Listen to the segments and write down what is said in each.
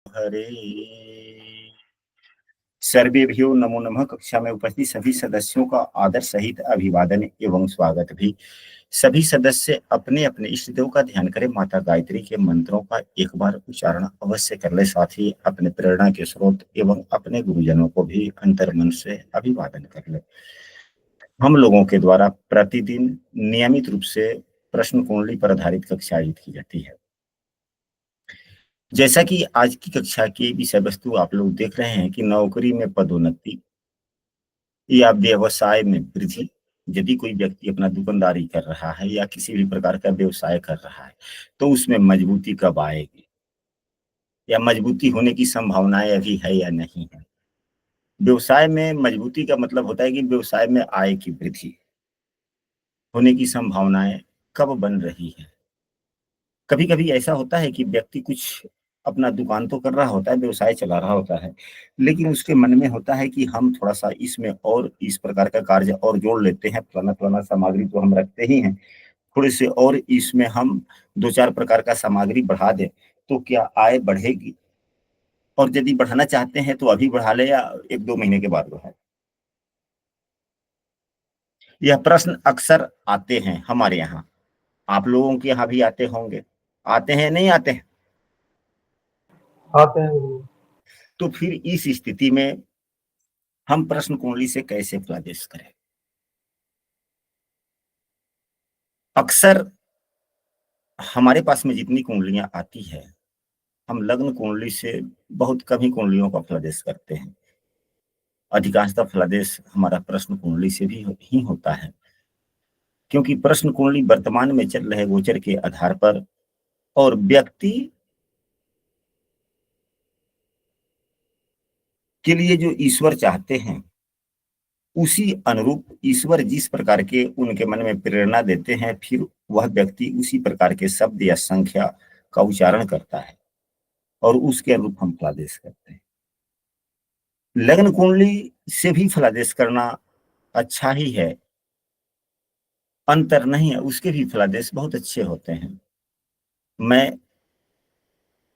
हरे सर्वेभ्यो नमो नमः। कक्षा में उपस्थित सभी सदस्यों का आदर सहित अभिवादन एवं स्वागत भी। सभी सदस्य अपने अपने इष्ट देव का ध्यान करें। माता गायत्री के मंत्रों का एक बार उच्चारण अवश्य कर ले। साथ ही अपने प्रेरणा के स्रोत एवं अपने गुरुजनों को भी अंतर्मन से अभिवादन कर ले। हम लोगों के द्वारा प्रतिदिन नियमित रूप से प्रश्न कुंडली पर आधारित कक्षा आयोजित की जाती है। जैसा कि आज की कक्षा की विषय वस्तु आप लोग देख रहे हैं कि नौकरी में पदोन्नति या व्यवसाय में वृद्धि। यदि कोई व्यक्ति अपना दुकानदारी कर रहा है या किसी भी प्रकार का व्यवसाय कर रहा है तो उसमें मजबूती कब आएगी या मजबूती होने की संभावनाएं अभी है या नहीं है। व्यवसाय में मजबूती का मतलब होता है कि व्यवसाय में आय की वृद्धि होने की संभावनाएं कब बन रही है। कभी कभी ऐसा होता है कि व्यक्ति कुछ अपना दुकान तो कर रहा होता है, व्यवसाय चला रहा होता है, लेकिन उसके मन में होता है कि हम थोड़ा सा इसमें और इस प्रकार का कार्य और जोड़ लेते हैं। फलाना फलाना सामग्री तो हम रखते ही हैं, थोड़े से और इसमें हम दो चार प्रकार का सामग्री बढ़ा दें तो क्या आय बढ़ेगी। और यदि बढ़ाना चाहते हैं तो अभी बढ़ा ले या एक दो महीने के बाद बढ़ाए। यह प्रश्न अक्सर आते हैं हमारे यहाँ, आप लोगों के यहाँ भी आते होंगे। आते हैं नहीं आते हैं? आते हैं। तो फिर इस स्थिति में हम प्रश्न कुंडली से कैसे फलादेश करें। अक्सर हमारे पास में जितनी कुंडलियां आती है, हम लग्न कुंडली से बहुत कम ही कुंडलियों का फलादेश करते हैं। अधिकांशतः फलादेश हमारा प्रश्न कुंडली से भी ही होता है, क्योंकि प्रश्न कुंडली वर्तमान में चल रहे गोचर के आधार पर और व्यक्ति के लिए जो ईश्वर चाहते हैं उसी अनुरूप ईश्वर जिस प्रकार के उनके मन में प्रेरणा देते हैं, फिर वह व्यक्ति उसी प्रकार के शब्द या संख्या का उच्चारण करता है और उसके अनुरूप हम फलादेश करते हैं। लग्न कुंडली से भी फलादेश करना अच्छा ही है, अंतर नहीं है, उसके भी फलादेश बहुत अच्छे होते हैं। मैं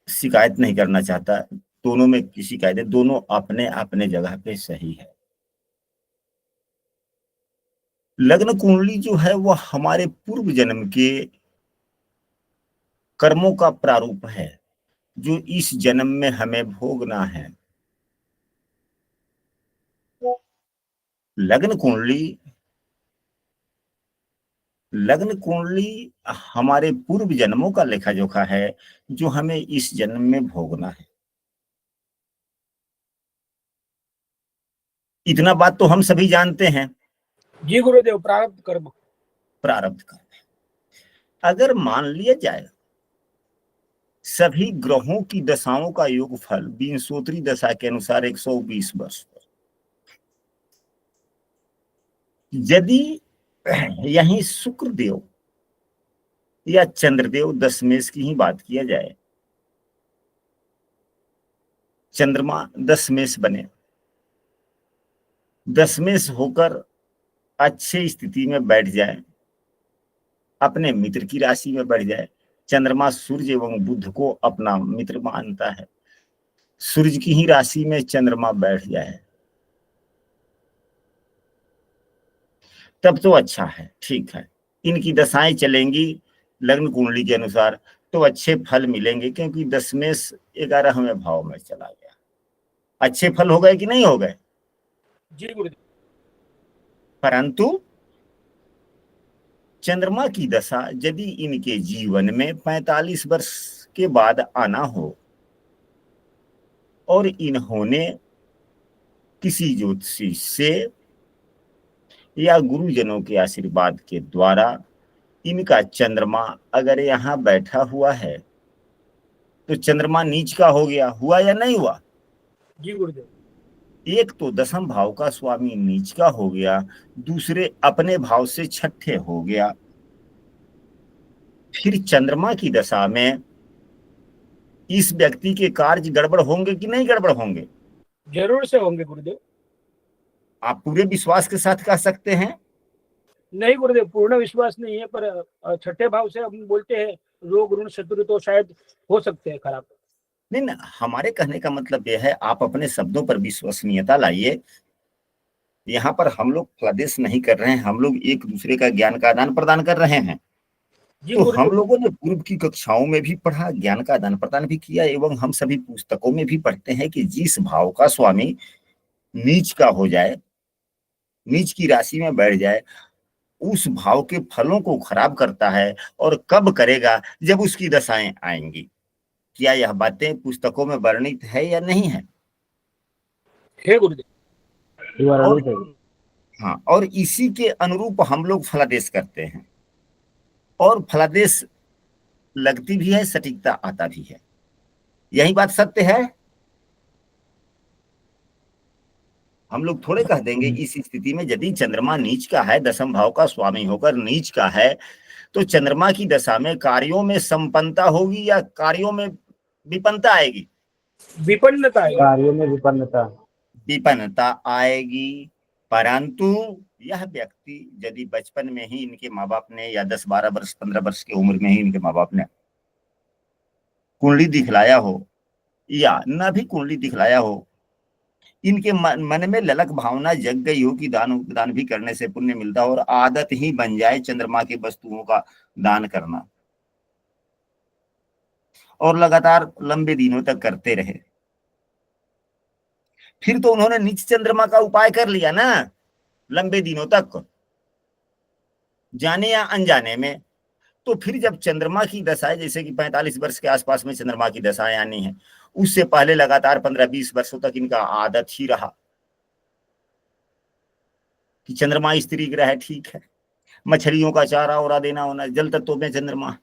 शिकायत नहीं करना चाहता, दोनों में की शिकायत है, दोनों अपने अपने जगह पे सही है। लग्न कुंडली जो है वह हमारे पूर्व जन्म के कर्मों का प्रारूप है जो इस जन्म में हमें भोगना है। लग्न कुंडली हमारे पूर्व जन्मों का लेखा जोखा है जो हमें इस जन्म में भोगना है। इतना बात तो हम सभी जानते हैं। जी गुरुदेव, प्रारब्ध कर्म। प्रारब्ध कर्म। अगर मान लिया जाए सभी ग्रहों की दशाओं का योगफल विंशोत्तरी दशा के अनुसार 120 वर्ष पर, यदि यहीं शुक्रदेव या चंद्रदेव दशमेश की ही बात किया जाए, चंद्रमा दशमेश बने, दशमेश होकर अच्छी स्थिति में बैठ जाए, अपने मित्र की राशि में बैठ जाए। चंद्रमा सूर्य एवं बुध को अपना मित्र मानता है, सूर्य की ही राशि में चंद्रमा बैठ जाए तब तो अच्छा है, ठीक है। इनकी दशाएं चलेंगी लग्न कुंडली के अनुसार तो अच्छे फल मिलेंगे, क्योंकि दशमेश 11वें भाव में चला गया। अच्छे फल हो गए कि नहीं हो गए? जी गुरुदेव। परंतु चंद्रमा की दशा यदि इनके जीवन में 45 वर्ष के बाद आना हो और इन्होंने किसी ज्योतिषी से या गुरुजनों के आशीर्वाद के द्वारा इनका चंद्रमा अगर यहाँ बैठा हुआ है तो चंद्रमा नीच का हो गया, हुआ या नहीं हुआ? जी गुरुदेव। एक तो दसम भाव का स्वामी नीच का हो गया, दूसरे अपने भाव से छठे हो गया। फिर चंद्रमा की दशा में इस व्यक्ति के कार्य गड़बड़ होंगे कि नहीं गड़बड़ होंगे? जरूर से होंगे गुरुदेव। आप पूरे विश्वास के साथ कह सकते हैं? नहीं गुरुदेव, पूर्ण विश्वास नहीं है, पर छठे भाव से हम बोलते हैं रोग ऋण शत्रु तो शायद हो सकते हैं खराब। नहीं ना, हमारे कहने का मतलब यह है आप अपने शब्दों पर विश्वसनीयता लाइए। यहाँ पर हम लोग फलादेश नहीं कर रहे हैं, हम लोग एक दूसरे का ज्ञान का आदान प्रदान कर रहे हैं। जी तो हम गुरुदेव। लोगों ने पूर्व की कक्षाओं में भी पढ़ा, ज्ञान का आदान प्रदान भी किया, एवं हम सभी पुस्तकों में भी पढ़ते हैं कि जिस भाव का स्वामी नीच का हो जाए, नीच की राशि में बैठ जाए, उस भाव के फलों को खराब करता है। और कब करेगा? जब उसकी दशाएं आएंगी। क्या यह बातें पुस्तकों में वर्णित है या नहीं है? हे गुरुदेव। और हाँ, और इसी के अनुरूप हम लोग फलादेश करते हैं, और फलादेश लगती भी है, सटीकता आता भी है। यही बात सत्य है। हम लोग थोड़े कह देंगे इस स्थिति में यदि चंद्रमा नीच का है, दसम भाव का स्वामी होकर नीच का है, तो चंद्रमा की दशा में कार्यों में संपन्नता होगी या कार्यों में विपन्नता आएगी? विपन्नता है। कार्यों में विपन्नता। विपन्नता आएगी। परंतु यह व्यक्ति यदि बचपन में ही इनके माँ बाप ने, या 10-12 वर्ष 15 वर्ष की उम्र में ही इनके माँ बाप ने कुंडली दिखलाया हो, या न भी कुंडली दिखलाया हो, इनके मन में ललक भावना जग गई हो कि दान दान भी करने से पुण्य मिलता हो, और आदत ही बन जाए चंद्रमा की वस्तुओं का दान करना, और लगातार लंबे दिनों तक करते रहे, फिर तो उन्होंने नीच चंद्रमा का उपाय कर लिया ना लंबे दिनों तक, जाने या अनजाने में। तो फिर जब चंद्रमा की दशाएं, जैसे कि 45 वर्ष के आसपास में चंद्रमा की दशाएं आनी है, उससे पहले लगातार 15-20 वर्षों तक इनका आदत ही रहा कि चंद्रमा स्त्री ग्रह है, ठीक है, मछलियों का चारा ओरा देना होना, जल तत्वों में चंद्रमा,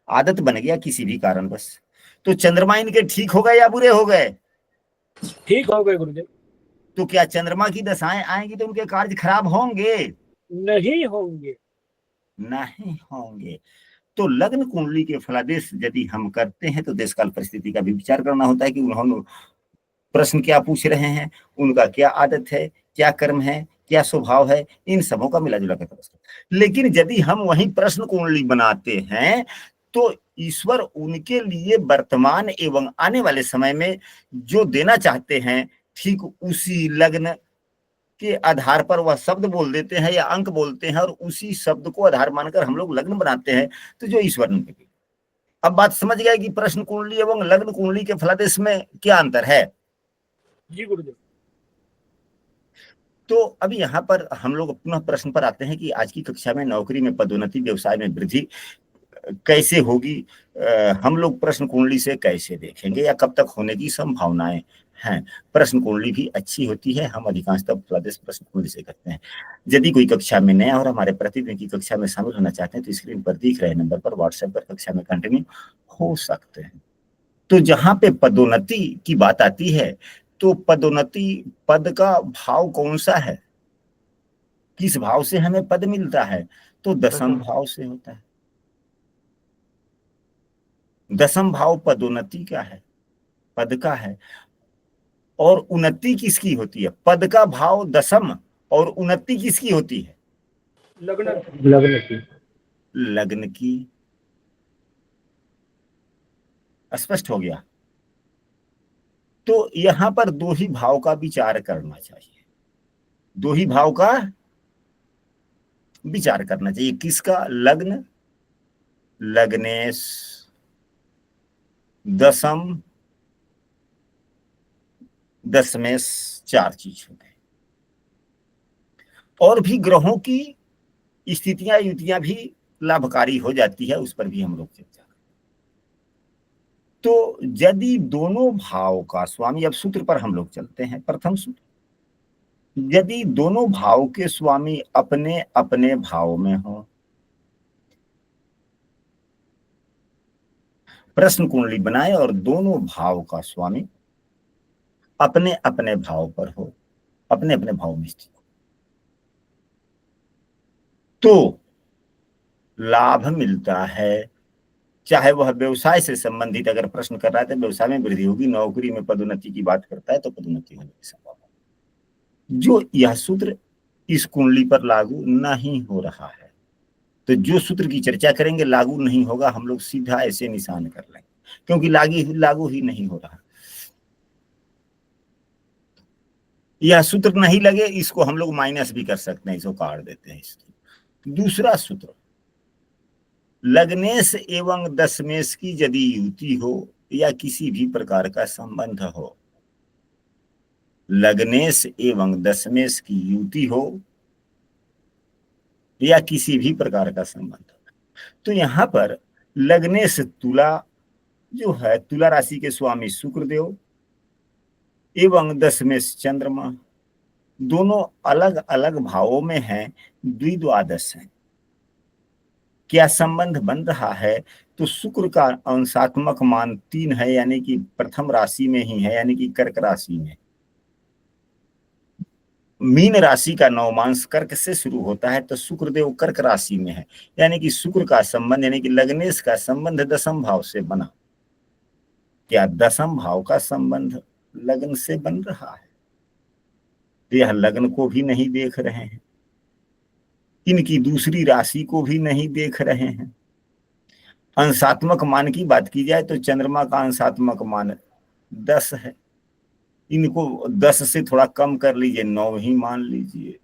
आदत बन गया किसी भी कारण बस। तो चंद्रमा इनके ठीक हो गए या बुरे हो गए? ठीक हो गए गुरुदेव। तो क्या चंद्रमा की दशाएं आएंगी तो उनके कार्य खराब होंगे? नहीं होंगे। नहीं होंगे। तो लग्न कुंडली के फलादेश यदि हम करते हैं तो देशकाल परिस्थिति का भी विचार करना होता है कि उन्होंने प्रश्न क्या पूछ रहे हैं, उनका क्या आदत है, क्या कर्म है, क्या स्वभाव है, इन सबों का मिला जुला कर प्रश्न। लेकिन यदि हम वही प्रश्न कुंडली बनाते हैं तो ईश्वर उनके लिए वर्तमान एवं आने वाले समय में जो देना चाहते हैं, ठीक उसी लग्न के आधार पर वह शब्द बोल देते हैं या अंक बोलते हैं, और उसी शब्द को आधार मानकर हम लोग लग्न बनाते हैं। तो जो ईश्वर ने, अब बात समझ गए कि प्रश्न कुंडली एवं लग्न कुंडली के फलादेश में क्या अंतर है? जी गुरुदेव। तो अब यहाँ पर हम लोग पुनः प्रश्न पर आते हैं कि आज की कक्षा में नौकरी में पदोन्नति, व्यवसाय में वृद्धि कैसे होगी, हम लोग प्रश्न कुंडली से कैसे देखेंगे, या कब तक होने की संभावनाएं हैं। प्रश्न कुंडली भी अच्छी होती है, हम अधिकांशतः प्रदेश प्रश्न कुंडली से करते हैं। यदि कोई कक्षा में नया और हमारे प्रतिदिन की कक्षा में शामिल होना चाहते हैं तो स्क्रीन पर दिख रहे नंबर पर व्हाट्सएप पर कक्षा में कंटिन्यू हो सकते हैं। तो जहां पे पदोन्नति की बात आती है, तो पदोन्नति, पद का भाव कौन सा है, किस भाव से हमें पद मिलता है? तो दसम भाव से होता है। दसम भाव पदोन्नति का है, पद का है। और उन्नति किसकी होती है? पद का भाव दसम, और उन्नति किसकी होती है? लग्न। लग्न की। लग्न की। स्पष्ट हो गया? तो यहां पर दो ही भाव का विचार करना चाहिए, दो ही भाव का विचार करना चाहिए। किसका? लग्न, लग्नेश, दसम, दसमेश, चार चीज हो गए। और भी ग्रहों की स्थितियां युतियां भी लाभकारी हो जाती है, उस पर भी हम लोग चर्चा करें। तो यदि दोनों भाव का स्वामी, अब सूत्र पर हम लोग चलते हैं, प्रथम सूत्र, यदि दोनों भाव के स्वामी अपने अपने भाव में हो, प्रश्न कुंडली बनाए और दोनों भाव का स्वामी अपने अपने भाव पर हो, अपने अपने भाव में स्थित हो, तो लाभ मिलता है। चाहे वह व्यवसाय से संबंधित अगर प्रश्न कर रहा है तो व्यवसाय में वृद्धि होगी, नौकरी में पदोन्नति की बात करता है तो पदोन्नति होने की संभावना। जो यह सूत्र इस कुंडली पर लागू नहीं हो रहा है, तो जो सूत्र की चर्चा करेंगे लागू नहीं होगा, हम लोग सीधा ऐसे निशान कर लेंगे, क्योंकि लागू ही नहीं हो रहा। यह सूत्र नहीं लगे, इसको हम लोग माइनस भी कर सकते हैं, इसको काट देते हैं। इसकी दूसरा सूत्र, लग्नेश एवं दशमेश की यदि युति हो या किसी भी प्रकार का संबंध हो, लग्नेश एवं दशमेश की युति हो या किसी भी प्रकार का संबंध हो, तो यहां पर लग्नेश तुला जो है, तुला राशि के स्वामी शुक्रदेव एवं दशमेश चंद्रमा, दोनों अलग अलग भावों में हैं, द्विद्वादश हैं। क्या संबंध बन रहा है? तो शुक्र का अंशात्मक मान 3 है, यानी कि प्रथम राशि में ही है, यानी कि कर्क राशि में। मीन राशि का नवमांश कर्क से शुरू होता है, तो शुक्रदेव कर्क राशि में है, यानी कि शुक्र का संबंध, यानी कि लग्नेश का संबंध दशम भाव से बना। क्या दशम भाव का संबंध लग्न से बन रहा है? तो यह लग्न को भी नहीं देख रहे हैं, इनकी दूसरी राशि को भी नहीं देख रहे हैं। अंशात्मक मान की बात की जाए तो चंद्रमा का अंशात्मक मान 10 है, इनको 10 से थोड़ा कम कर लीजिए, 9 ही मान लीजिए,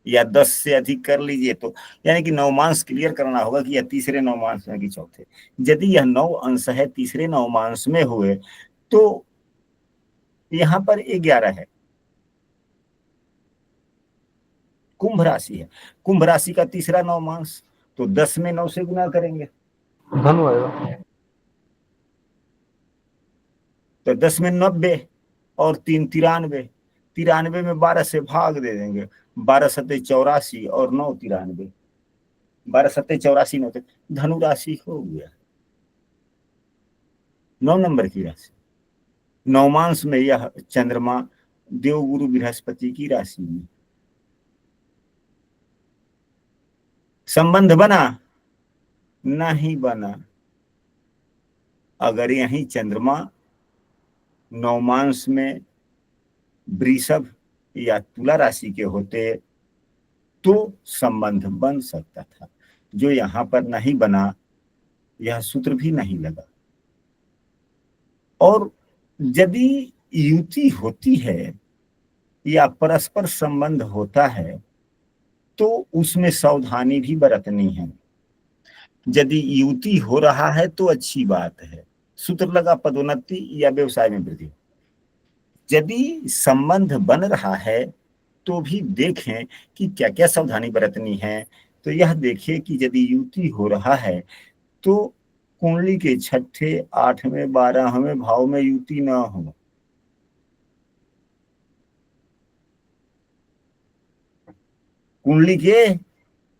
या 10 से अधिक कर लीजिए, तो यानी कि नवमांश क्लियर करना होगा कि यह तीसरे नवमांश में कि चौथे। यदि यह 9 अंश है, तीसरे नवमांश में हुए, तो यहां पर 11 है, कुंभ राशि है, कुंभ राशि का तीसरा नवमांश, तो 10 में 9 से गुना करेंगे धनु आएगा, तो 10 में 90 और 3 93, 93 में 12 से भाग दे देंगे, 12 सत्ते 84 और 9 93, 12 सत्ते 84 9, धनु राशि हो गया, 9 नंबर की राशि। नवमांश में यह चंद्रमा देवगुरु बृहस्पति की राशि में। संबंध बना? नहीं बना। अगर यही चंद्रमा नवमांश में वृषभ या तुला राशि के होते तो संबंध बन सकता था, जो यहां पर नहीं बना, यह सूत्र भी नहीं लगा। और यदि युति होती है या परस्पर संबंध होता है तो उसमें सावधानी भी बरतनी है। यदि युति हो रहा है तो अच्छी बात है, सूत्र लगा पदोन्नति या व्यवसाय में वृद्धि। यदि संबंध बन रहा है तो भी देखें कि क्या क्या सावधानी बरतनी है। तो यह देखिए कि यदि युति हो रहा है तो कुंडली के 6ठे, 8वें, 12वें भाव में युति ना हो। कुंडली के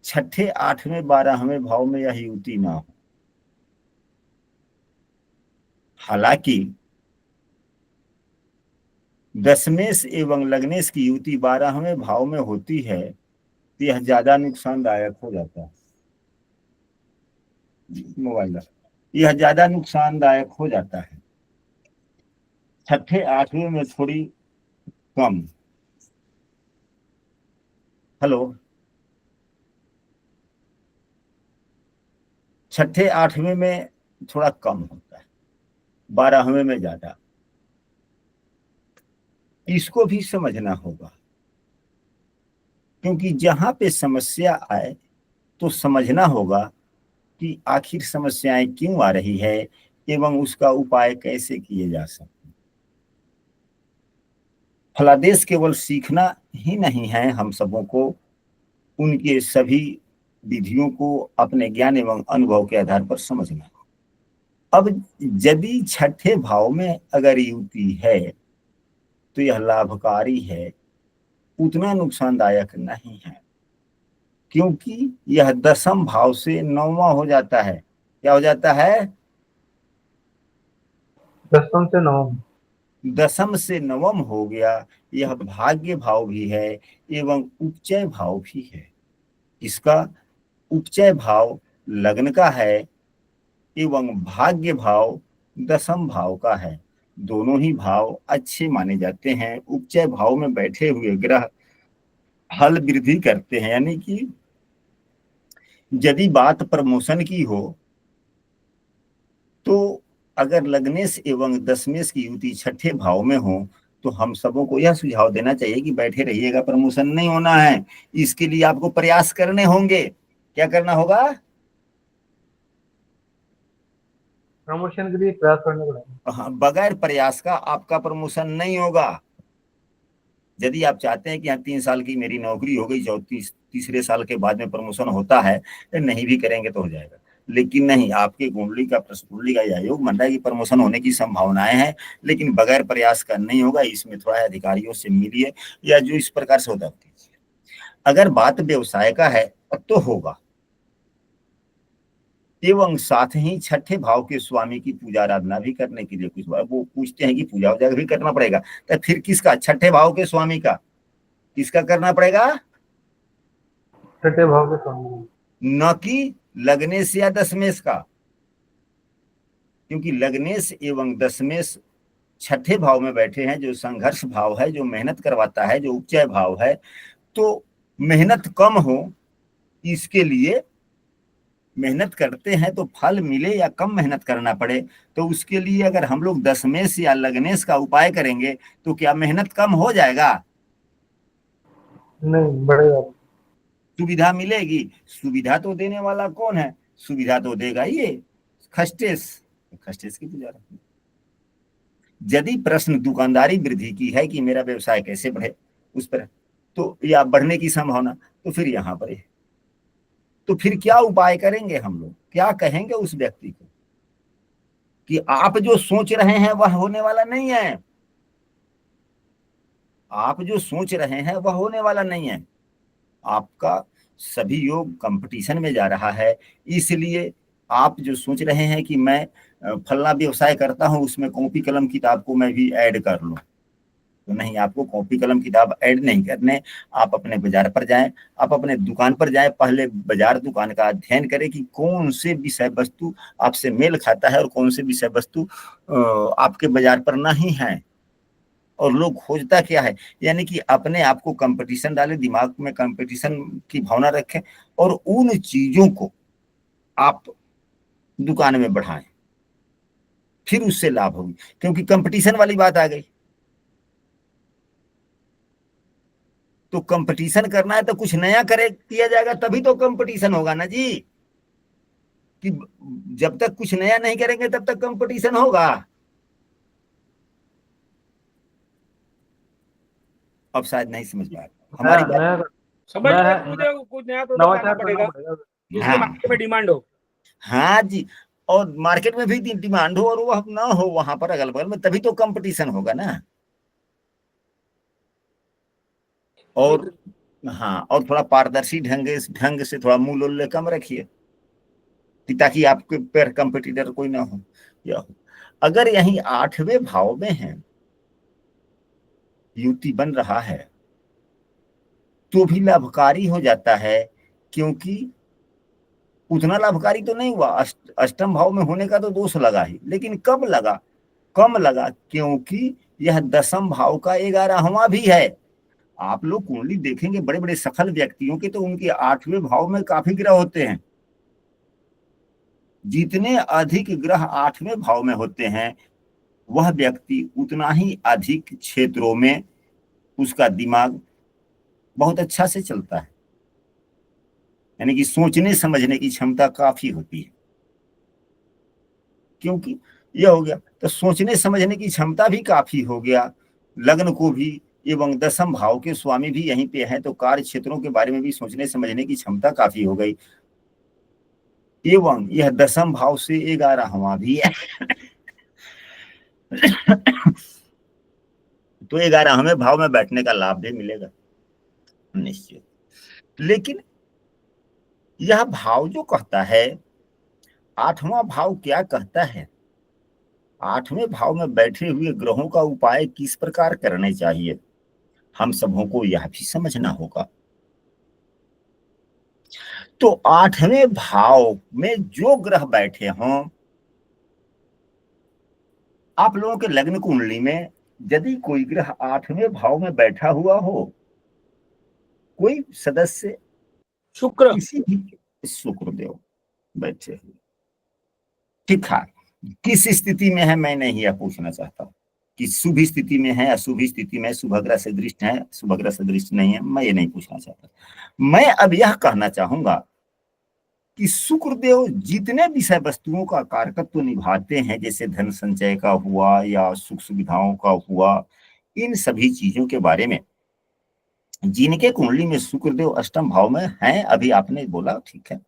6ठे, 8वें, 12वें भाव में यह युति ना हो। हालांकि दशमेश एवं लग्नेश की युति 12वें भाव में होती है तो यह ज्यादा नुकसानदायक हो जाता है। मोबाइल, यह ज्यादा नुकसानदायक हो जाता है। 6ठे, 8वें में थोड़ी कम। हेलो, 6ठे, 8वें में थोड़ा कम होता है, 12वें में ज्यादा। इसको भी समझना होगा, क्योंकि जहां पे समस्या आए तो समझना होगा कि आखिर समस्याएं क्यों आ रही है एवं उसका उपाय कैसे किए जा सकते। फलादेश केवल सीखना ही नहीं है, हम सबों को उनके सभी विधियों को अपने ज्ञान एवं अनुभव के आधार पर समझना। अब यदि 6ठे भाव में अगर युति है तो यह लाभकारी है, उतना नुकसानदायक नहीं है, क्योंकि यह दशम भाव से 9वां हो जाता है। क्या हो जाता है? दशम से नवम, दशम से नवम हो गया। यह भाग्य भाव भी है एवं उपचय भाव भी है। इसका उपचय भाव लग्न का है एवं भाग्य भाव दशम भाव का है। दोनों ही भाव अच्छे माने जाते हैं। उपचय भाव में बैठे हुए ग्रह हल वृद्धि करते हैं, यानी कि यदि बात प्रमोशन की हो तो अगर लग्नेश एवं दशमेश की युति छठे भाव में हो तो हम सबों को यह सुझाव देना चाहिए कि बैठे रहिएगा, प्रमोशन नहीं होना है, इसके लिए आपको प्रयास करने होंगे। क्या करना होगा? प्रमोशन के लिए प्रयास करना पड़ेगा। हाँ, बगैर प्रयास का आपका प्रमोशन नहीं होगा। यदि आप चाहते हैं कि हाँ 3 साल की मेरी नौकरी हो गई, 34 साल के बाद में प्रमोशन होता है, नहीं भी करेंगे तो हो जाएगा। लेकिन नहीं, आपकी कुंडली का प्रश्न कुंडली का यह योग मन रहा है कि प्रमोशन होने की संभावनाएं हैं, लेकिन बगैर प्रयास का नहीं होगा। इसमें थोड़ा अधिकारियों से मिलिए या जो इस प्रकार से होता है। अगर बात व्यवसाय का है तो होगा, एवं साथ ही छठे भाव के स्वामी की पूजा आराधना भी करने के लिए कुछ वो पूछते हैं कि पूजा वूजा भी करना पड़ेगा। तो फिर किसका? छठे भाव के स्वामी का। किसका करना पड़ेगा? छठे भाव के स्वामी, न कि लग्नेश या दशमेश का, क्योंकि लग्नेश एवं दशमेश छठे भाव में बैठे हैं, जो संघर्ष भाव है, जो मेहनत करवाता है, जो उपचय भाव है। तो मेहनत कम हो, इसके लिए मेहनत करते हैं तो फल मिले या कम मेहनत करना पड़े, तो उसके लिए अगर हम लोग दशमेश या लग्नेश का उपाय करेंगे तो क्या मेहनत कम हो जाएगा? नहीं बढ़ेगा। सुविधा मिलेगी। सुविधा तो देने वाला कौन है? सुविधा तो देगा ये खस्टेश। खस्टेश की पूजा रखनी। यदि प्रश्न दुकानदारी वृद्धि की है कि मेरा व्यवसाय कैसे बढ़े उस पर, तो या बढ़ने की संभावना, तो फिर यहाँ पर है। तो फिर क्या उपाय करेंगे हम लोग? क्या कहेंगे उस व्यक्ति को कि आप जो सोच रहे हैं वह होने वाला नहीं है। आप जो सोच रहे हैं वह होने वाला नहीं है। आपका सभी योग कंपटीशन में जा रहा है, इसलिए आप जो सोच रहे हैं कि मैं फलना व्यवसाय करता हूं, उसमें कॉपी कलम किताब को मैं भी ऐड कर लूं, तो नहीं, आपको कॉपी कलम किताब ऐड नहीं करने। आप अपने बाजार पर जाएं, आप अपने दुकान पर जाएं, पहले बाजार दुकान का अध्ययन करें कि कौन से विषय वस्तु आपसे मेल खाता है और कौन से विषय वस्तु आपके बाजार पर नहीं है, और लोग खोजता क्या है। यानी कि अपने आप को कंपटीशन डालें, दिमाग में कंपटीशन की भावना रखें और उन चीजों को आप दुकान में बढ़ाएं, फिर उससे लाभ होगी। क्योंकि कंपटीशन वाली बात आ गई, तो कंपटीशन करना है तो कुछ नया करे किया जाएगा, तभी तो कंपटीशन होगा ना जी। कि जब तक कुछ नया नहीं करेंगे तब तक कंपटीशन होगा। अब शायद नहीं समझ पा रहे हमारी बात। समझ मैं गए गुरुदेव, कुछ नया तो लाना नवाचार करना पड़ेगा पड़ेगा। जिसके हाँ मार्केट में डिमांड हो। हाँ जी, और मार्केट में भी डिमांड हो और वह ना हो वहां पर अगल बगल में, तभी तो कंपटीशन होगा ना। और हाँ, और थोड़ा पारदर्शी ढंग से थोड़ा मूल्य कम रखिए कि ताकि आपके पर कंपटीटर कोई ना हो या हो। अगर यही 8वें भाव में है, युति बन रहा है, तो भी लाभकारी हो जाता है, क्योंकि उतना लाभकारी तो नहीं हुआ। अष्टम भाव में होने का तो दोष लगा ही, लेकिन कब लगा? कम लगा क्योंकि यह दशम भाव का 11वां भी है। आप लोग कुंडली देखेंगे, बड़े बड़े सफल व्यक्तियों के तो उनके 8वें भाव में काफी ग्रह होते हैं। जितने अधिक ग्रह 8वें भाव में होते हैं, वह व्यक्ति उतना ही अधिक क्षेत्रों में उसका दिमाग बहुत अच्छा से चलता है। यानी कि सोचने समझने की क्षमता काफी होती है। क्योंकि यह हो गया तो सोचने समझने की क्षमता भी काफी हो गया। लग्न को भी एवं दशम भाव के स्वामी भी यहीं पे हैं, तो कार्य क्षेत्रों के बारे में भी सोचने समझने की क्षमता काफी हो गई। एवं यह दशम भाव से 11वां भी है तो 11वें भाव में बैठने का लाभ भी मिलेगा निश्चित। लेकिन यह भाव जो कहता है, 8वां भाव क्या कहता है? 8वें भाव में बैठे हुए ग्रहों का उपाय किस प्रकार करने चाहिए, हम सबों को यह भी समझना होगा। तो 8वें भाव में जो ग्रह बैठे हों, आप लोगों के लग्न कुंडली में यदि कोई ग्रह 8वें भाव में बैठा हुआ हो, कोई सदस्य शुक्र, किसी भी शुक्रदेव बैठे हुए, ठीक ठाक, किस स्थिति में है मैं नहीं यह पूछना चाहता हूँ कि शुभ स्थिति में है, अशुभ स्थिति में, शुभग्रह से दृष्ट है, शुभग्रह से दृष्ट नहीं है, मैं ये नहीं पूछना चाहता। मैं अब यह कहना चाहूंगा कि शुक्रदेव जितने विषय वस्तुओं का कारकत्व निभाते हैं, जैसे धन संचय का हुआ या सुख सुविधाओं का हुआ, इन सभी चीजों के बारे में जिनके कुंडली में शुक्रदेव अष्टम भाव में हैं, अभी आपने बोला ठीक है,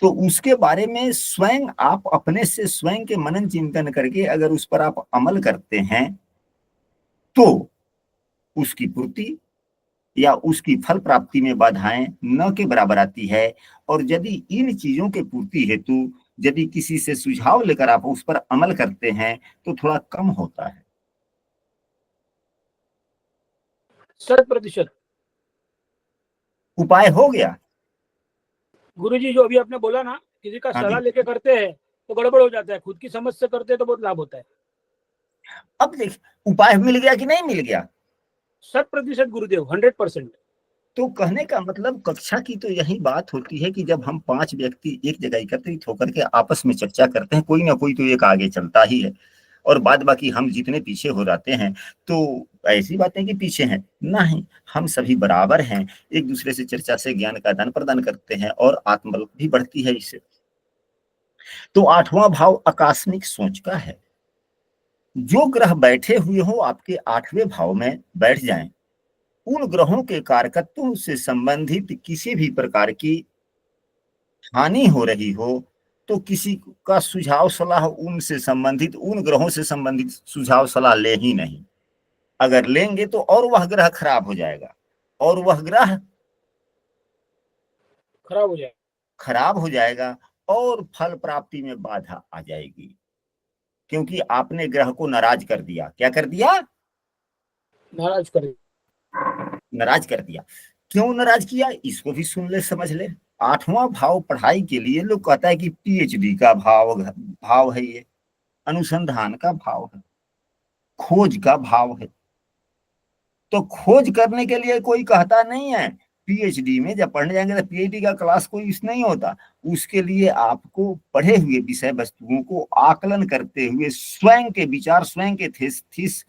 तो उसके बारे में स्वयं आप अपने से स्वयं के मनन चिंतन करके अगर उस पर आप अमल करते हैं तो उसकी पूर्ति या उसकी फल प्राप्ति में बाधाएं न के बराबर आती है। और यदि इन चीजों के पूर्ति हेतु यदि किसी से सुझाव लेकर आप उस पर अमल करते हैं तो थोड़ा कम होता है। 100%। उपाय हो गया। गुरुजी जो अभी आपने बोला ना, किसी का हाँ सलाह जी। लेके करते हैं तो गड़बड़ हो जाता है, खुद की समझ से करते हैं तो बहुत लाभ होता है। अब देख, उपाय मिल गया कि नहीं मिल गया? 100% गुरुदेव, 100%। तो कहने का मतलब कक्षा की तो यही बात होती है कि जब हम 5 व्यक्ति एक जगह एकत्रित होकर के आपस में चर्चा करते हैं, कोई ना कोई तो एक आगे चलता ही है और बाद बाकी हम जितने पीछे हो जाते हैं। तो ऐसी बातें कि पीछे हैं नहीं, हम सभी बराबर हैं, एक दूसरे से चर्चा से ज्ञान का आदान प्रदान करते हैं और आत्मबल भी बढ़ती है इससे। तो 8वां भाव आकस्मिक सोच का है। जो ग्रह बैठे हुए हो आपके 8वें भाव में बैठ जाएं, उन ग्रहों के कारकत्वों से संबंधित किसी भी प्रकार की हानि हो रही हो तो किसी का सुझाव सलाह उनसे संबंधित, उन ग्रहों से संबंधित सुझाव सलाह ले ही नहीं। अगर लेंगे तो और वह ग्रह खराब हो जाएगा और वह ग्रह खराब हो जाएगा और फल प्राप्ति में बाधा आ जाएगी, क्योंकि आपने ग्रह को नाराज कर दिया। क्या कर दिया? नाराज कर दिया। क्यों नाराज किया, इसको भी सुन ले, समझ ले। 8वां भाव पढ़ाई के लिए लोग कहता है कि पीएचडी का भाव है, ये अनुसंधान का भाव है, खोज का भाव है। तो खोज करने के लिए कोई कहता नहीं है पीएचडी में जब पढ़ने जाएंगे तो पीएचडी का क्लास कोई इस नहीं होता। उसके लिए आपको पढ़े हुए विषय वस्तुओं को आकलन करते हुए स्वयं के विचार, स्वयं के थीसिस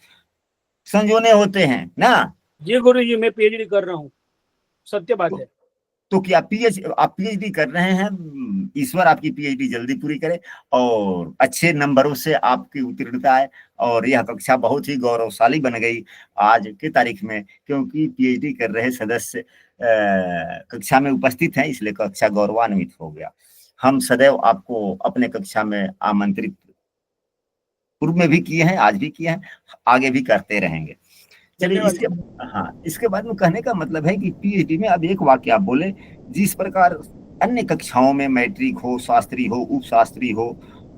संजोने होते हैं ना। जी गुरु जी, मैं पीएचडी कर रहा हूँ, सत्य बात है। तो क्या आप पीएचडी कर रहे हैं, ईश्वर आपकी पीएचडी जल्दी पूरी करे और अच्छे नंबरों से आपकी उत्तीर्णता आए। और यह कक्षा बहुत ही गौरवशाली बन गई आज की तारीख में, क्योंकि पीएचडी कर रहे सदस्य कक्षा में उपस्थित हैं, इसलिए कक्षा गौरवान्वित हो गया। हम सदैव आपको अपने कक्षा में आमंत्रित पूर्व में भी किए हैं, आज भी किए हैं, आगे भी करते रहेंगे। चलिए इसके बाद में कहने का मतलब है कि पीएचडी में अब एक वाक्य आप बोले, जिस प्रकार अन्य कक्षाओं में मैट्रिक हो, शास्त्री हो, उपशास्त्री हो,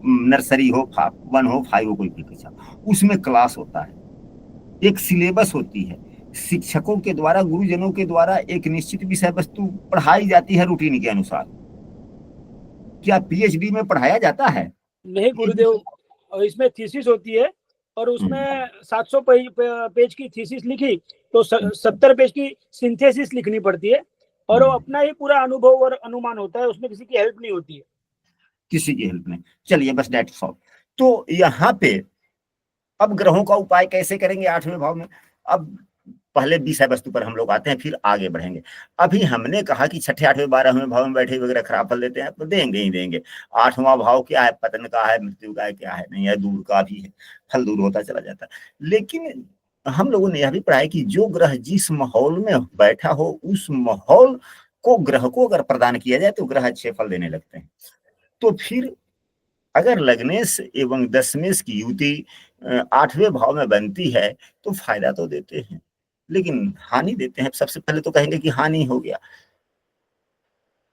नर्सरी हो, 1 हो, 5 हो, कोई भी कक्षा, उसमें क्लास होता है, एक सिलेबस होती है, शिक्षकों के द्वारा, गुरुजनों के द्वारा एक निश्चित विषय वस्तु पढ़ाई जाती है रूटीन के अनुसार। क्या पीएचडी में पढ़ाया जाता है? नहीं गुरुदेव, इसमें थीसिस होती है और उसमें 700 पेज की थीसिस लिखी तो 70 पेज की सिंथेसिस लिखनी पड़ती है और वो अपना ही पूरा अनुभव और अनुमान होता है, उसमें किसी की हेल्प नहीं होती है। किसी की हेल्प नहीं। चलिए बस दैट्स ऑल। तो यहाँ पे अब ग्रहों का उपाय कैसे करेंगे 8वें भाव में? अब पहले विषय वस्तु पर हम लोग आते हैं, फिर आगे बढ़ेंगे। अभी हमने कहा कि 6ठे 8वें 12वें भाव में बैठे वगैरह खराब फल देते हैं, तो देंगे ही देंगे। 8वां भाव क्या है? पतन का है, मृत्यु का है, क्या है? नहीं है, दूर का भी है, फल दूर होता चला जाता है। लेकिन हम लोगों ने यह भी पढ़ा है कि जो ग्रह जिस माहौल में बैठा हो, उस माहौल को ग्रह को अगर प्रदान किया जाए तो ग्रह अच्छे फल देने लगते हैं। तो फिर अगर लग्नेश एवं दशमेश की युति 8वें भाव में बनती है तो फायदा तो देते हैं, लेकिन हानि देते हैं। सबसे पहले तो कहेंगे कि हानि हो गया,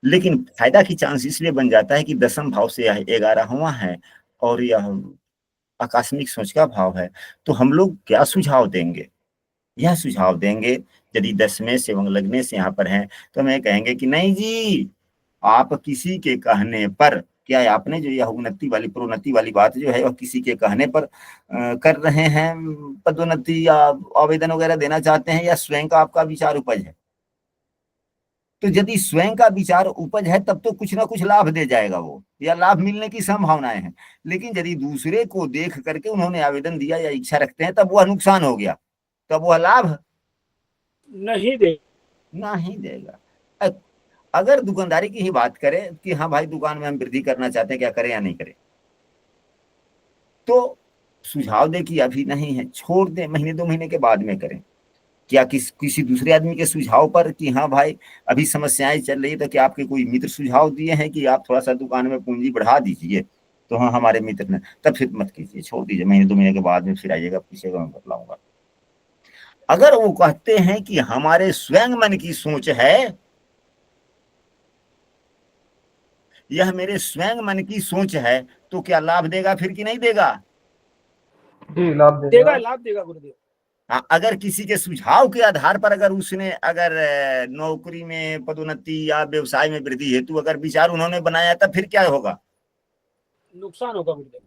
लेकिन फायदा की चांस इसलिए बन जाता है कि 10वें भाव से यह 11वां है और यह आकस्मिक सोच का भाव है। तो हम लोग क्या सुझाव देंगे? यह सुझाव देंगे, यदि दशमेश एवं लग्नेश यहाँ पर हैं तो हमें कहेंगे कि नहीं जी, आप किसी के कहने पर, क्या आपने जो यह उन्नति वाली प्रोन्नति वाली बात जो है वह किसी के कहने पर कर रहे हैं, पदोन्नति या आवेदन वगैरह देना चाहते हैं, या स्वयं का आपका विचार उपज है? तो यदि स्वयं का विचार उपज है तब तो कुछ ना कुछ लाभ दे जाएगा वो, या लाभ मिलने की संभावनाएं हैं। लेकिन यदि दूसरे को देख करके उन्होंने आवेदन दिया या इच्छा रखते हैं तब वह नुकसान हो गया, तब वह लाभ नहीं दे। नहीं देगा। अगर दुकानदारी की ही बात करें कि हाँ भाई दुकान में हम वृद्धि करना चाहते हैं, क्या करें या नहीं करें, तो सुझाव दे कि अभी नहीं है, छोड़ दें, महीने 2 महीने के बाद में करें। क्या किसी दूसरे आदमी के सुझाव पर कि हाँ भाई अभी समस्याएं चल रही है, तो क्या आपके कोई मित्र सुझाव दिए हैं कि आप थोड़ा सा दुकान में पूंजी बढ़ा दीजिए, तो हाँ हमारे मित्र ने, तब फिर मत कीजिए, छोड़ दीजिए, महीने 2 महीने के बाद में फिर आइएगा, पूछिएगा, मैं बतलाऊंगा। अगर वो कहते हैं कि हमारे स्वयं मन की सोच है, यह मेरे स्वयं मन की सोच है, तो क्या लाभ देगा फिर कि नहीं देगा? जी लाभ देगा, लाभ देगा गुरुदेव। अगर किसी के सुझाव के आधार पर अगर उसने अगर नौकरी में पदोन्नति या व्यवसाय में वृद्धि हेतु अगर विचार उन्होंने बनाया, तब फिर क्या होगा? नुकसान होगा गुरुदेव।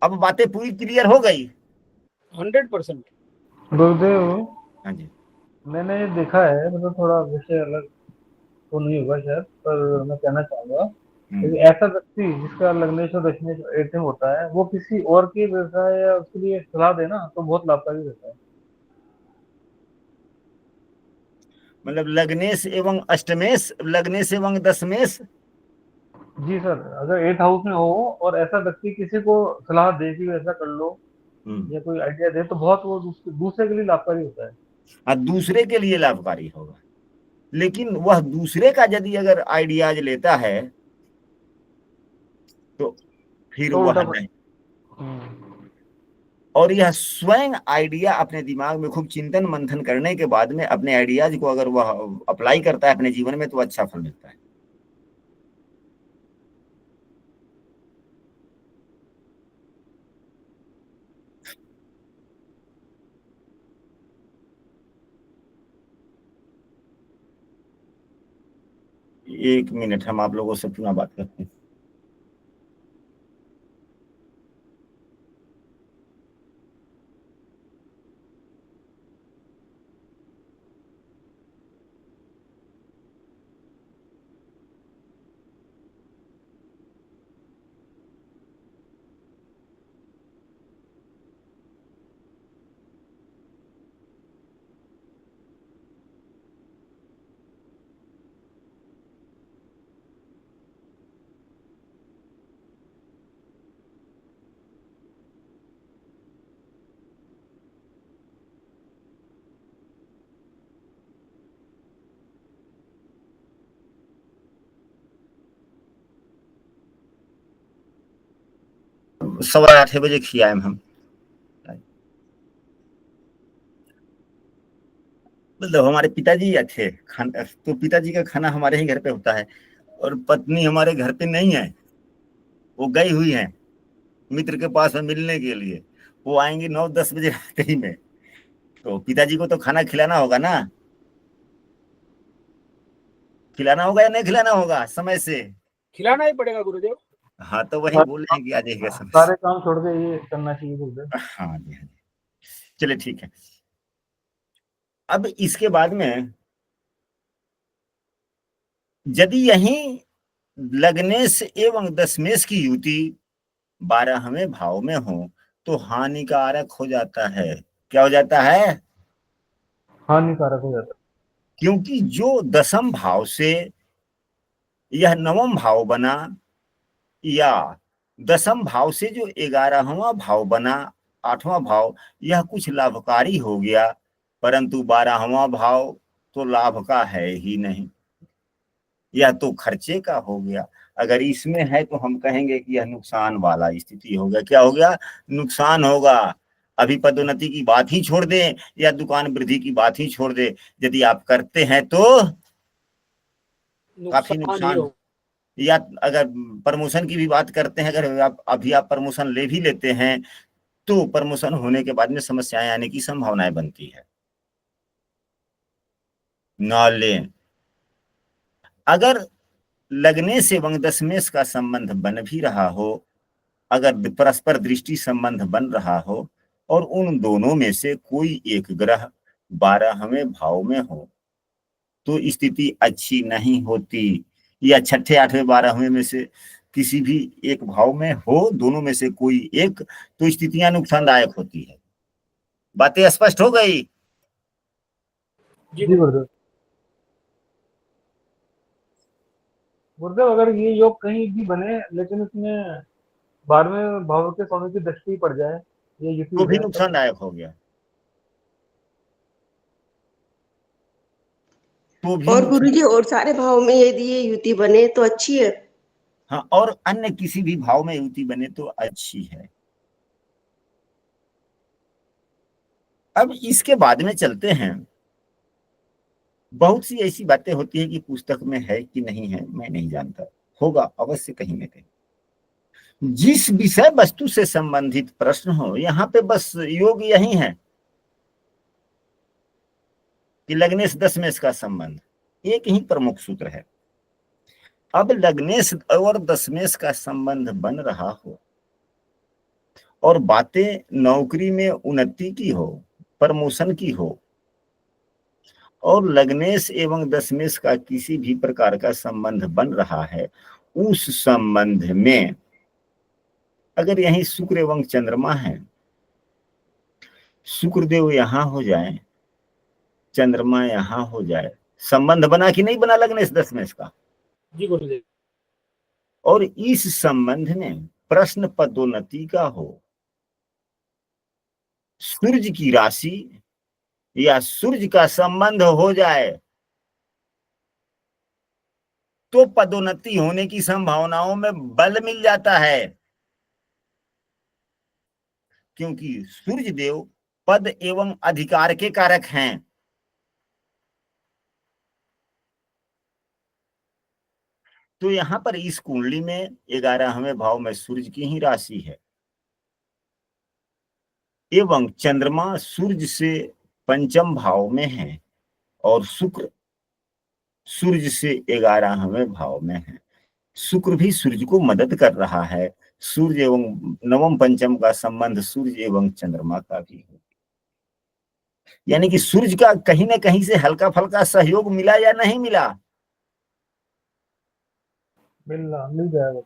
अब बातें पूरी क्लियर हो गई? 100%। गुरुदेव, हाँ जी। मैंने ये देखा है, मतलब थोड़ा विषय अलग तो नहीं होगा शायद, पर मैं कहना चाहूंगा ऐसा व्यक्ति जिसका लग्नेश और दशमेश एटम होता है, वो किसी और के व्यवसाय या उसके लिए सलाह देना तो बहुत लाभकारी रहता है। मतलब लग्नेश एवं अष्टमेश, लग्नेश एवं दशमेश। जी सर, अगर 8th हाउस में हो और ऐसा व्यक्ति किसी को सलाह दे कि ऐसा कर लो या कोई आइडिया दे, तो बहुत वो दूसरे के लिए लाभकारी होता है। हाँ, दूसरे के लिए लाभकारी होगा। लेकिन वह दूसरे का यदि अगर आइडियाज लेता है तो फिर तो वह उल्टा नहीं। और यह स्वयं आइडिया अपने दिमाग में खूब चिंतन मंथन करने के बाद में अपने आइडियाज को अगर वह अप्लाई करता है अपने जीवन में, तो अच्छा फल मिलता है। एक मिनट, हम आप लोगों से पुनः बात करते हैं। सवा 8 बजे खियाए हम, मतलब हमारे पिताजी थे खाना, तो पिताजी का खाना हमारे ही घर पे होता है, और पत्नी हमारे घर पे नहीं है, वो गई हुई है मित्र के पास में मिलने के लिए। वो आएंगी 9-10 बजे रात्रि में, तो पिताजी को तो खाना खिलाना होगा ना, खिलाना होगा या नहीं खिलाना होगा समय से? खिलाना ही पड़ेगा गुरुदेव। हाँ, तो वही बोले हैं कि आ जाइएगा समय से। सारे काम छोड़ के ये करना चाहिए गुरुदेव। हाँ जी, हाँ जी, चलिए ठीक है। अब इसके बाद में यदि यही लग्नेश एवं दशमेश की युति 12वें भाव में हो तो हानिकारक हो जाता है। क्या हो जाता है? हानिकारक हो जाता क्योंकि जो 10म भाव से यह 9म भाव बना, या 10म भाव से जो 11वां भाव बना, 8वां भाव, यह कुछ लाभकारी हो गया, परंतु 12वां भाव तो लाभ का है ही नहीं, यह तो खर्चे का हो गया। अगर इसमें है तो हम कहेंगे कि यह नुकसान वाला स्थिति हो गया। क्या हो गया? नुकसान होगा। अभी पदोन्नति की बात ही छोड़ दें या दुकान वृद्धि की बात ही छोड़ दें, यदि आप करते हैं तो काफी नुकसान ही नुकसान। होगा। या अगर प्रमोशन की भी बात करते हैं, अगर आप प्रमोशन ले भी लेते हैं तो प्रमोशन होने के बाद में समस्याएं आने की संभावनाएं बनती है। ना लें। अगर लगने से एवं दशमेश का संबंध बन भी रहा हो, अगर परस्पर दृष्टि संबंध बन रहा हो और उन दोनों में से कोई एक ग्रह 12वें भाव में हो तो स्थिति अच्छी नहीं होती, या छठे 8वें 12वें में से किसी भी एक भाव में हो, दोनों में से कोई एक, तो स्थितियां नुकसानदायक होती है। बातें स्पष्ट हो गई? जी जी गुरुदेव। गुरुदेव अगर ये योग कहीं भी बने लेकिन उसमें 12वें भाव के सोने की दृष्टि पड़ जाए, ये युति तो हो भी जाए, तब नुकसानदायक हो गया, तो भी और नुकसान। गुरुजी और सारे भाव में यदि ये युति बने तो अच्छी है। हाँ, और अन्य किसी भी भाव में युति बने तो अच्छी है। अब इसके बाद में चलते हैं। बहुत सी ऐसी बातें होती है कि पुस्तक में है कि नहीं है मैं नहीं जानता, होगा अवश्य कहीं न कहीं। जिस विषय वस्तु से संबंधित प्रश्न हो, यहाँ पे बस योग यही है कि लग्नेश दशमेश का संबंध, एक ही प्रमुख सूत्र है। अब लग्नेश और दशमेश का संबंध बन रहा हो और बातें नौकरी में उन्नति की हो, प्रमोशन की हो, और लग्नेश एवं दशमेश का किसी भी प्रकार का संबंध बन रहा है, उस संबंध में अगर यही शुक्र एवं चंद्रमा है, शुक्रदेव यहां हो जाए, चंद्रमा यहां हो जाए, संबंध बना कि नहीं बना लग्नेश दशमेश का? जी गुरुदेव। और इस संबंध में प्रश्न पदोन्नति का हो, सूर्य की राशि या सूर्य का संबंध हो जाए, तो पदोन्नति होने की संभावनाओं में बल मिल जाता है, क्योंकि सूर्य देव पद एवं अधिकार के कारक हैं। तो यहां पर इस कुंडली में 11वें भाव में सूर्य की ही राशि है, एवं चंद्रमा सूर्य से पंचम भाव में है, और शुक्र सूर्य से 11वें भाव में है। शुक्र भी सूर्य को मदद कर रहा है। सूर्य एवं नवम पंचम का संबंध सूर्य एवं चंद्रमा का भी है, यानी कि सूर्य का कहीं ना कहीं से हल्का फल्का सहयोग मिला या नहीं मिला? मिल जाएगा।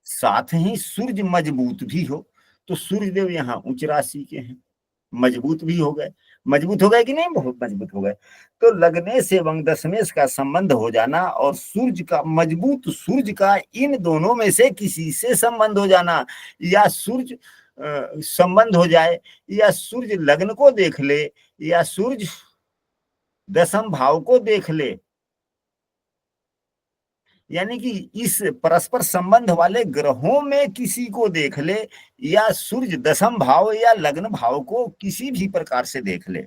साथ ही सूर्य मजबूत भी हो, तो सूर्य देव यहाँ उच्च राशि के हैं, मजबूत भी हो गए। मजबूत हो गए कि नहीं? बहुत मजबूत हो गए। तो लग्नेश एवं दशमेश का संबंध हो जाना और सूर्य का, मजबूत सूर्य का इन दोनों में से किसी से संबंध हो जाना, या सूर्य संबंध हो जाए, या सूर्य लग्न को देख ले, या सूर्य दशम भाव को देख ले, यानी कि इस परस्पर संबंध वाले ग्रहों में किसी को देख ले, या सूर्य दशम भाव या लग्न भाव को किसी भी प्रकार से देख ले,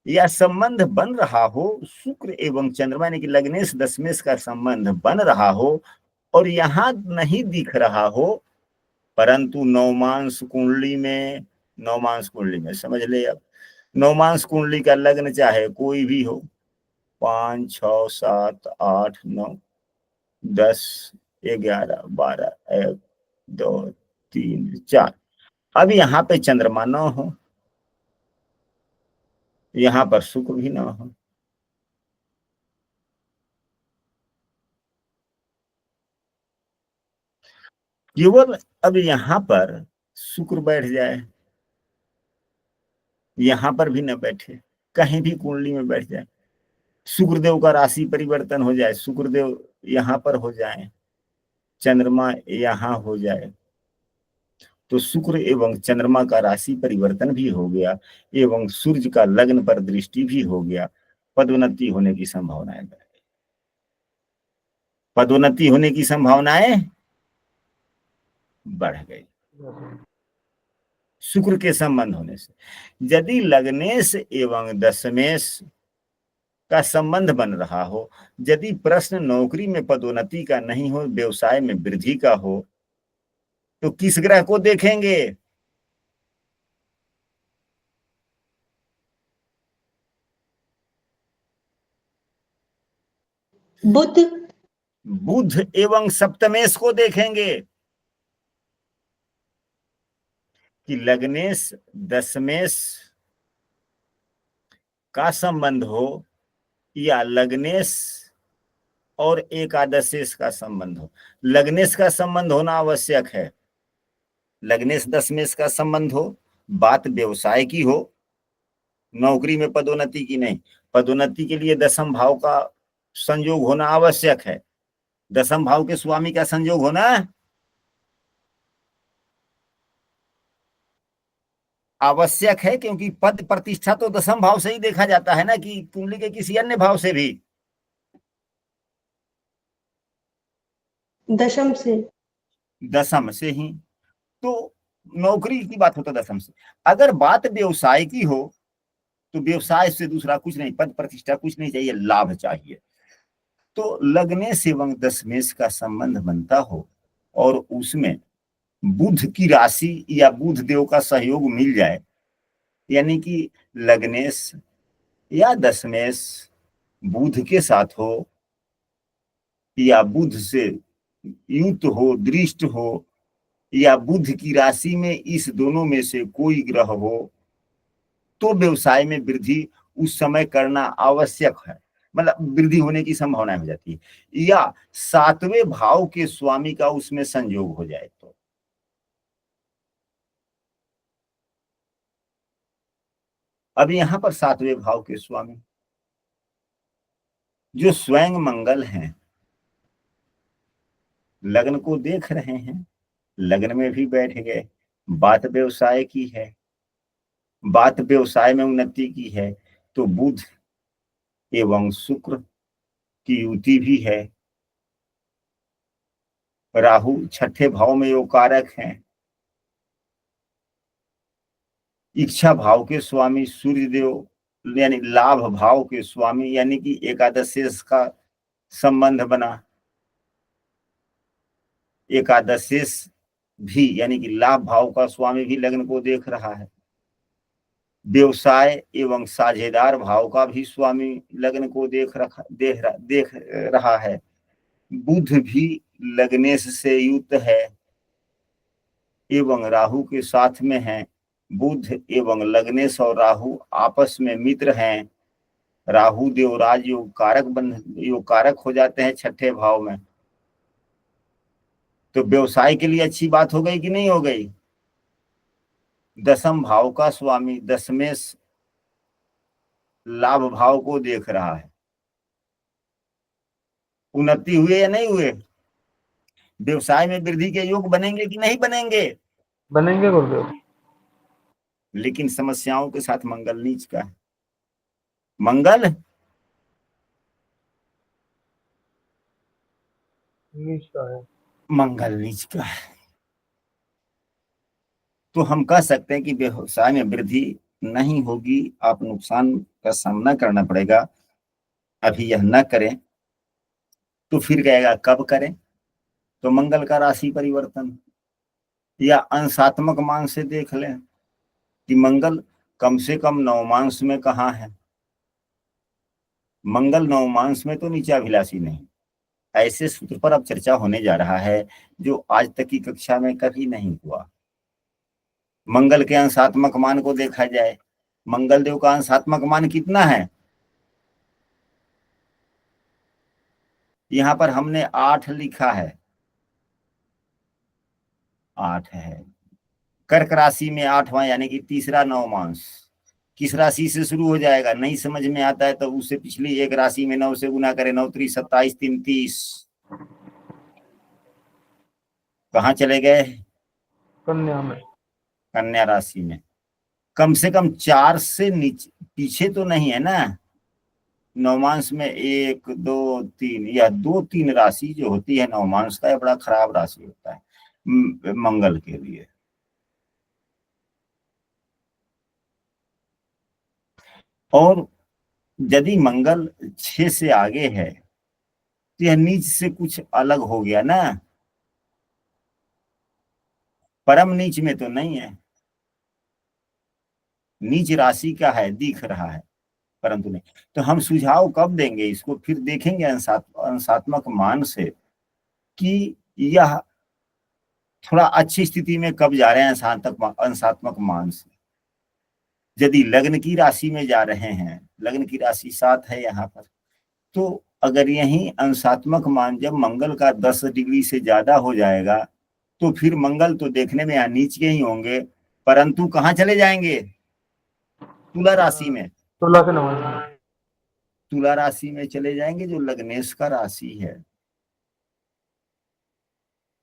या संबंध बन रहा हो, शुक्र एवं चंद्रमा यानी कि लग्नेश दशमेश का संबंध बन रहा हो, और यहां नहीं दिख रहा हो, परंतु नवमांश कुंडली में समझ ले। अब नवमांश कुंडली का लग्न चाहे कोई भी हो, 5, 6, 7, 8, 9, 10, 11, 12, 1, 2, 3, 4, अब यहाँ पे चंद्रमा न हो, यहाँ पर शुक्र भी न हो, केवल अब यहाँ पर शुक्र बैठ जाए, यहाँ पर भी न बैठे, कहीं भी कुंडली में बैठ जाए, शुक्रदेव का राशि परिवर्तन हो जाए, शुक्रदेव यहाँ पर हो जाए, चंद्रमा यहाँ हो जाए, तो शुक्र एवं चंद्रमा का राशि परिवर्तन भी हो गया, एवं सूर्य का लग्न पर दृष्टि भी हो गया, पदोन्नति होने की संभावनाएं बढ़ गई। पदोन्नति होने की संभावनाएं बढ़ गई शुक्र के संबंध होने से। यदि लग्नेश एवं दशमेश का संबंध बन रहा हो, यदि प्रश्न नौकरी में पदोन्नति का नहीं हो, व्यवसाय में वृद्धि का हो, तो किस ग्रह को देखेंगे? बुध। बुध एवं सप्तमेश को देखेंगे। कि लग्नेश दशमेश का संबंध हो या लग्नेश और एकादशेश का संबंध हो। लग्नेश का संबंध होना आवश्यक है, लग्नेश दशमेश का संबंध हो, बात व्यवसाय की हो, नौकरी में पदोन्नति की नहीं। पदोन्नति के लिए दशम भाव का संयोग होना आवश्यक है, दशम भाव के स्वामी का संयोग होना आवश्यक है, क्योंकि पद प्रतिष्ठा तो दशम भाव से ही देखा जाता है ना, कि कुंडली के किसी अन्य भाव से भी। दशम से। दशम से ही तो नौकरी की बात होता दशम से। अगर बात व्यवसाय की हो तो व्यवसाय से दूसरा कुछ नहीं, पद प्रतिष्ठा कुछ नहीं चाहिए, लाभ चाहिए। तो लग्नेश एवं दशमेश का संबंध बनता हो और उसमें बुध की राशि या बुध देव का सहयोग मिल जाए, यानी कि लग्नेश या दशमेश बुध के साथ हो या बुध से युक्त हो, दृष्ट हो, या बुध की राशि में इस दोनों में से कोई ग्रह हो, तो व्यवसाय में वृद्धि उस समय करना आवश्यक है, मतलब वृद्धि होने की संभावना हो जाती है। या सातवें भाव के स्वामी का उसमें संयोग हो जाए तो। अब यहां पर सातवें भाव के स्वामी जो स्वयं मंगल हैं, लग्न को देख रहे हैं, लग्न में भी बैठ गए, बात व्यवसाय की है, बात व्यवसाय में उन्नति की है, तो बुध एवं शुक्र की युति भी है। राहु छठे भाव में योग कारक हैं। इच्छा भाव के स्वामी सूर्य देव यानी लाभ भाव के स्वामी, यानी कि एकादशेश का संबंध बना। एकादशेश भी यानी कि लाभ भाव का स्वामी भी लग्न को देख रहा है। व्यवसाय एवं साझेदार भाव का भी स्वामी लग्न को देख रहा है। बुध भी लग्नेश से युक्त है एवं राहु के साथ में है। बुध एवं लग्नेश और राहु आपस में मित्र हैं। राहु देवराज योग कारक हो जाते हैं छठे भाव में। तो व्यवसाय के लिए अच्छी बात हो गई कि नहीं हो गई। दशम भाव का स्वामी दशमेश लाभ भाव को देख रहा है। उन्नति हुए या नहीं हुए, व्यवसाय में वृद्धि के योग बनेंगे कि नहीं बनेंगे। बनेंगे गुरुदेव। लेकिन समस्याओं के साथ मंगल नीच का है। मंगल नीच का है। मंगल नीच का है। तो हम कह सकते हैं कि व्यवसाय में वृद्धि नहीं होगी, आप नुकसान का सामना करना पड़ेगा। अभी यह न करें तो फिर कहेगा कब करें। तो मंगल का राशि परिवर्तन या अंशात्मक मान से देख लें कि मंगल कम से कम नवमांश में कहाँ है। मंगल नवमांश में तो नीचाभिलाषी नहीं। ऐसे सूत्र पर अब चर्चा होने जा रहा है जो आज तक की कक्षा में कभी नहीं हुआ। मंगल के अंशात्मक मान को देखा जाए, मंगल देव का अंशात्मक मान कितना है। यहां पर हमने 8 लिखा है, 8 है। कर्क राशि में 8वां यानी कि तीसरा नवमांश किस राशि से शुरू हो जाएगा, नहीं समझ में आता है तो उससे पिछली एक राशि में 9 से गुना करें। 9 3 27 3 30। कहाँ चले गए, कन्या में। कन्या राशि में। कम से कम 4 से नीचे पीछे तो नहीं है ना। नवमांश में 1 2 3 या 2 3 राशि जो होती है नवमांश का, बड़ा खराब राशि होता है मंगल के लिए। और यदि मंगल 6 से आगे है तो यह नीच से कुछ अलग हो गया ना। परम नीच में तो नहीं है, नीच राशि का है, दिख रहा है परंतु नहीं। तो हम सुझाव कब देंगे इसको, फिर देखेंगे अंशात्मक मान से कि यह थोड़ा अच्छी स्थिति में कब जा रहे हैं अंशात्मक मान से। यदि लग्न की राशि में जा रहे हैं, लग्न की राशि 7 है यहाँ पर, तो अगर यही अंशात्मक मान जब मंगल का 10 डिग्री से ज्यादा हो जाएगा तो फिर मंगल तो देखने में यहाँ नीच के ही होंगे, परंतु कहाँ चले जाएंगे? तुला राशि में। तुला से नमन। तुला राशि में चले जाएंगे जो लग्नेश का राशि है।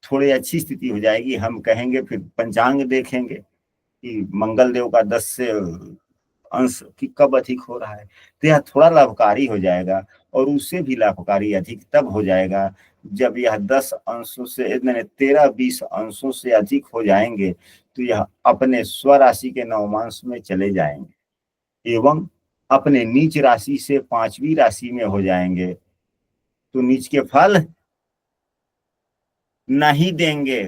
थोड़ी अच्छी स्थिति हो जाएगी, हम कहेंगे फिर पंचांग देखेंगे कि मंगल देव का 10 से अंश की कब अधिक हो रहा है, तो यह थोड़ा लाभकारी हो जाएगा। और उससे भी लाभकारी अधिक तब हो जाएगा जब यह 10 अंशों से 13-20 अंशों से अधिक हो जाएंगे, तो यह अपने स्वराशि के नवमांश में चले जाएंगे एवं अपने नीच राशि से 5वीं राशि में हो जाएंगे, तो नीच के फल नहीं देंगे।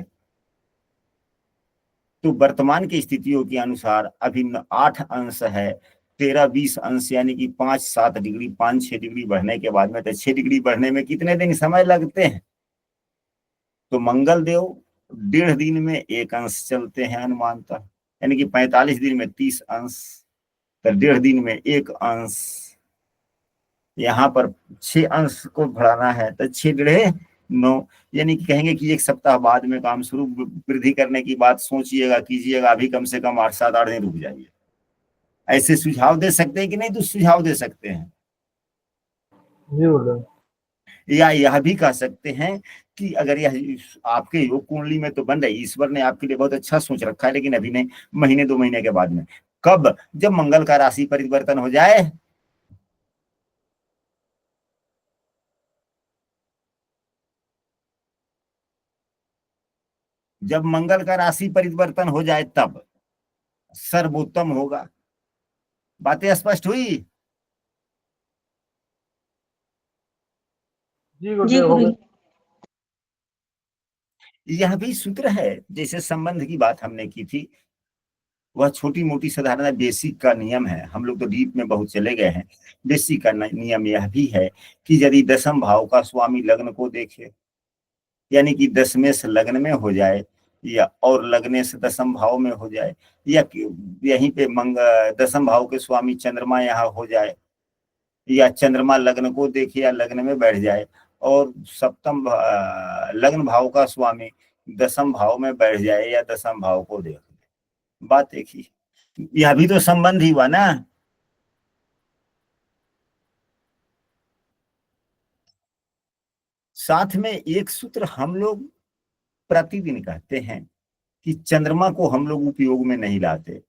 तो वर्तमान की स्थितियों के अनुसार अभी 8 अंश है, 13-20 अंश यानी कि 5-7 डिग्री 5-6 डिग्री बढ़ने के बाद में, तो 6 डिग्री बढ़ने में कितने दिन समय लगते हैं? तो मंगल देव 1.5 दिन में 1 अंश चलते हैं अनुमानतः, यानी कि 45 दिन में 30 अंश, तो 1.5 दिन में 1 अंश। यहाँ पर 6 अंश को बढ़ाना है तो 6-9, यानी कि कहेंगे कि 1 सप्ताह बाद में काम शुरू वृद्धि करने की बात सोचिएगा, कीजिएगा। अभी कम से कम 8-7-8 दिन रुक जाइए। ऐसे सुझाव दे सकते हैं कि नहीं? दुष्सुझाव दे सकते हैं। जी बोलो। या यह भी कह सकते हैं कि अगर यह आपके योग कुंडली में तो बन रही, ईश्वर ने आपके लिए बहुत अच्छा सोच रखा है, लेकिन अभी नहीं, महीने 2 महीने के बाद में। कब? जब मंगल का राशि परिवर्तन हो जाए, जब मंगल का राशि परिवर्तन हो जाए तब सर्वोत्तम होगा। बातें स्पष्ट हुई? जी जी गुरुदेव हो गुरु गए। जी। यह भी सूत्र है, जैसे संबंध की बात हमने की थी, वह छोटी मोटी साधारण बेसिक का नियम है। हम लोग तो डीप में बहुत चले गए हैं। बेसिक का नियम यह भी है कि यदि 10वें भाव का स्वामी लग्न को देखे, यानी कि 10वें से लग्न में हो जाए, या और लग्ने से 10वें भाव में हो जाए, या यहीं पे 10वें भाव के स्वामी चंद्रमा यहाँ हो जाए, या चंद्रमा लग्न को देखे या लग्न में बैठ जाए, और लग्न भाव का स्वामी 10वें भाव में बैठ जाए या 10वें भाव को देख ले। बात एक ही, यह भी तो संबंध ही हुआ ना। साथ में एक सूत्र हम लोग प्रतिदिन कहते हैं कि चंद्रमा को हम लोग उपयोग में नहीं लाते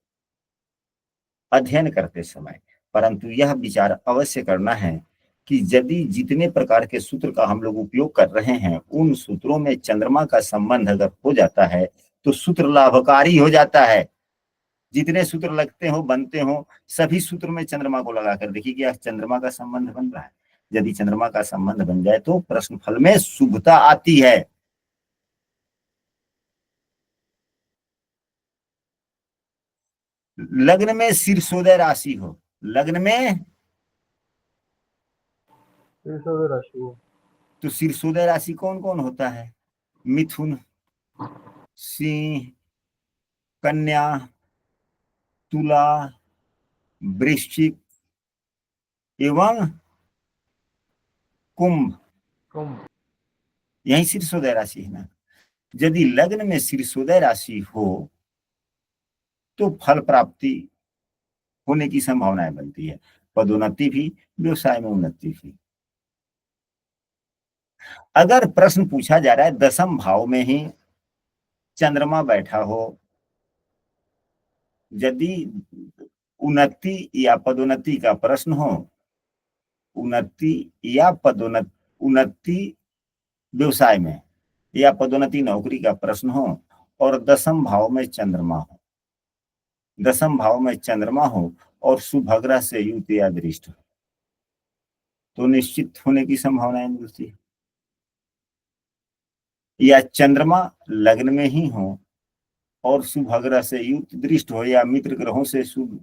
अध्ययन करते समय, परंतु यह विचार अवश्य करना है कि यदि जितने प्रकार के सूत्र का हम लोग उपयोग कर रहे हैं, उन सूत्रों में चंद्रमा का संबंध अगर हो जाता है तो सूत्र लाभकारी हो जाता है। जितने सूत्र लगते हो बनते हो, सभी सूत्र में चंद्रमा को लगाकर देखिए कि चंद्रमा का संबंध बन रहा है। यदि चंद्रमा का संबंध बन जाए तो प्रश्न फल में शुभता आती है। लग्न में शीर्षोदय राशि हो, लग्न में राशि हो, तो शीर्षोदय राशि कौन कौन होता है? मिथुन, सिंह, कन्या, तुला, वृश्चिक एवं कुंभ। कुंभ। यही शीर्षोदय राशि है ना। यदि लग्न में शीर्षोदय राशि हो तो फल प्राप्ति होने की संभावनाएं बनती है, पदोन्नति भी, व्यवसाय में उन्नति भी। अगर प्रश्न पूछा जा रहा है 10वें भाव में ही चंद्रमा बैठा हो, यदि उन्नति या पदोन्नति का प्रश्न हो, उन्नति या पदोन्नति, उन्नति व्यवसाय में या पदोन्नति नौकरी का प्रश्न हो, और 10वें भाव में चंद्रमा हो, 10वें भाव में चंद्रमा हो और शुभग्रह से युक्त या दृष्ट हो, तो निश्चित होने की संभावनाएं मिलती है। या चंद्रमा लग्न में ही हो और शुभग्रह से युक्त दृष्ट हो, या मित्र ग्रहों से शुभ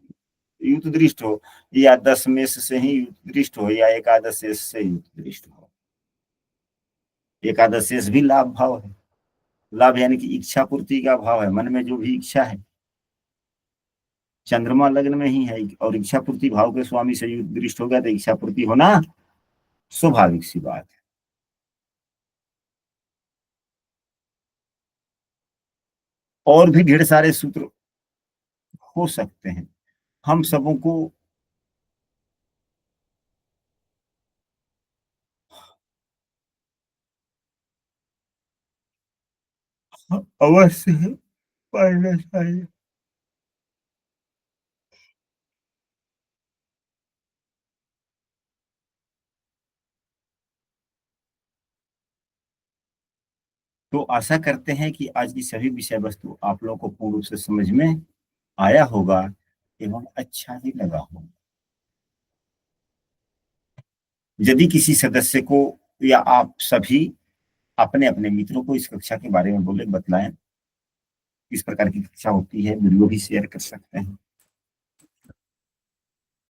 युक्त दृष्ट हो, या 10 मेष से ही युक्त दृष्ट हो, या एकादश से युक्त दृष्ट हो। एकादश भी लाभ भाव है। लाभ यानी कि इच्छा पूर्ति का भाव है, मन में जो भी इच्छा है, चंद्रमा लग्न में ही है और इच्छा पूर्ति भाव के स्वामी से युक्त दृष्ट हो गया तो इच्छा पूर्ति होना स्वाभाविक सी बात है। और भी ढेर सारे सूत्र हो सकते हैं, हम सबों को अवश्य पढ़ना चाहिए। तो आशा करते हैं कि आज की सभी विषय वस्तु आप लोगों को पूर्ण रूप से समझ में आया होगा एवं अच्छा भी लगा होगा। यदि किसी सदस्य को या आप सभी अपने अपने मित्रों को इस कक्षा के बारे में बोले, बतलाएं, किस प्रकार की कक्षा होती है, वीडियो भी शेयर कर सकते हैं।